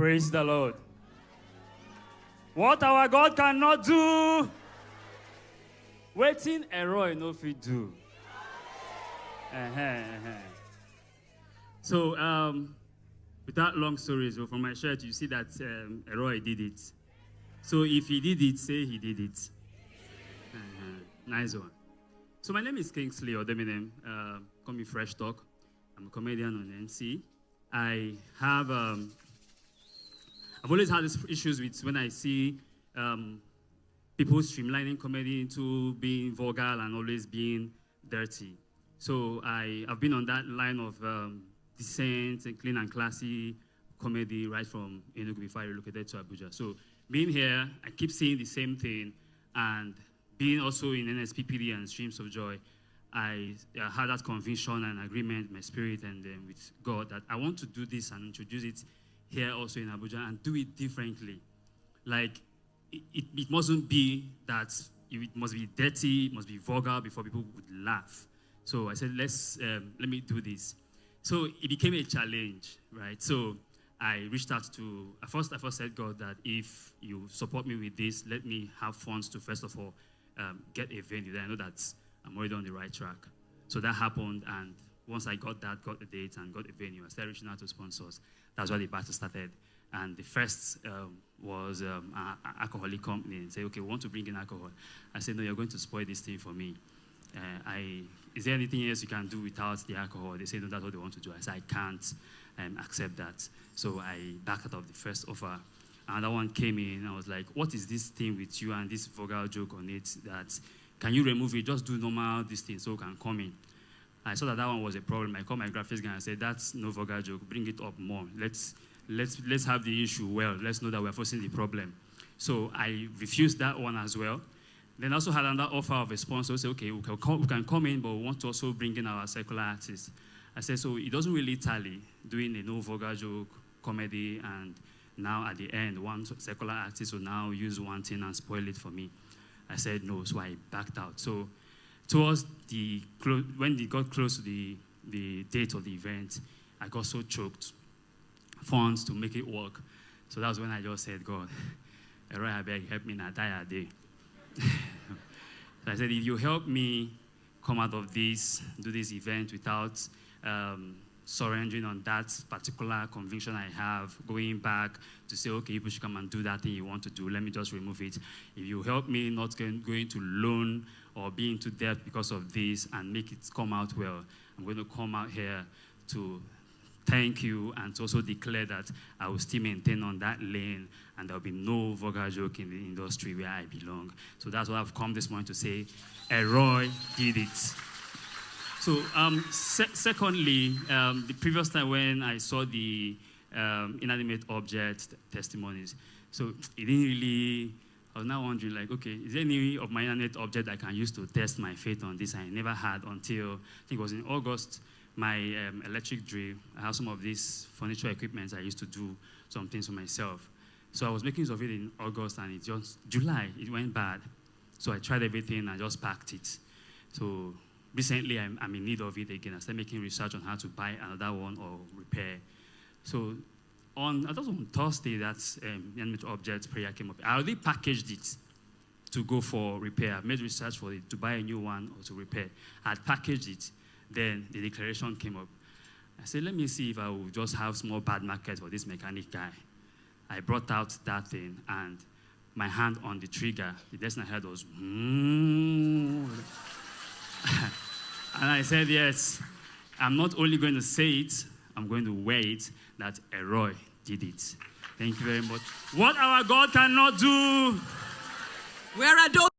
Praise the Lord. What our God cannot do, waiting Eroi no fit do. So, without long stories, from my shirt, you see that Eroi did it. So if he did it, say he did it. Nice one. So my name is Kingsley Odeminem. Call me Fresh Talk. I'm a comedian on NC. I've always had these issues with when I see people streamlining comedy into being vulgar and always being dirty. So I've been on that line of decent and clean and classy comedy right from Enugu before I relocated to Abuja. So being here, I keep seeing the same thing, and being also in NSPPD and Streams of Joy, I had that conviction and agreement in my spirit and with God that I want to do this and introduce it here also in Abuja and do it differently. Like, it mustn't be that it must be dirty, it must be vulgar before people would laugh. So I said, let me do this. So it became a challenge, right? So I reached out to, I first said, God, that if you support me with this, let me have funds to, first of all, get a venue. Then I know that I'm already on the right track. So that happened, and once I got that, got the date, and got a venue, I started reaching out to sponsors. That's why the battle started. And the first was an alcoholic company. And say, okay, we want to bring in alcohol. I said, no, you're going to spoil this thing for me. Is there anything else you can do without the alcohol? They said, no, that's what they want to do. I said, I can't accept that. So I backed out of the first offer. Another one came in. I was like, what is this thing with you and this vulgar joke on it? That can you remove it? Just do normal this thing so it can come in. I saw that one was a problem. I called my graphics guy and I said, that's no vulgar joke. Bring it up more. Let's have the issue well. Let's know that we're forcing the problem. So I refused that one as well. Then I also had another offer of a sponsor. Say, okay, we can come in, but we want to also bring in our secular artists. I said, so it doesn't really tally doing a no vulgar joke comedy, and now at the end, one secular artist will now use one thing and spoil it for me. I said no, so I backed out. So towards when it got close to the date of the event, I got so choked. Funds to make it work. So that was when I just said, God, Eroi, I beg, help me not die a day. So I said, if you help me come out of this, do this event without surrendering on that particular conviction I have, going back to say, okay, people should come and do that thing you want to do, let me just remove it. If you help me not going to loan or be into debt because of this and make it come out well, I'm going to come out here to thank you and to also declare that I will still maintain on that lane and there will be no vulgar joke in the industry where I belong. So that's what I've come this morning to say. Eroi did it. So secondly, the previous time when I saw the inanimate object testimonies, so it didn't really, I was now wondering like, okay, is there any of my inanimate object I can use to test my faith on this? I never had until, I think it was in August, my electric drill. I have some of these furniture equipment I used to do some things for myself. So I was making use of it in August, and it just, July, it went bad. So I tried everything and just packed it. So recently, I'm in need of it again. I started making research on how to buy another one or repair. So I thought on Thursday, that inanimate object prayer came up. I already packaged it to go for repair. I made research for it to buy a new one or to repair. I had packaged it. Then the declaration came up. I said, let me see if I will just have small bad market for this mechanic guy. I brought out that thing, and my hand on the trigger, the next thing I heard was, And I said, yes, I'm not only going to say it, I'm going to wear it, that Eroi did it. Thank you very much. What our God cannot do. Where are those?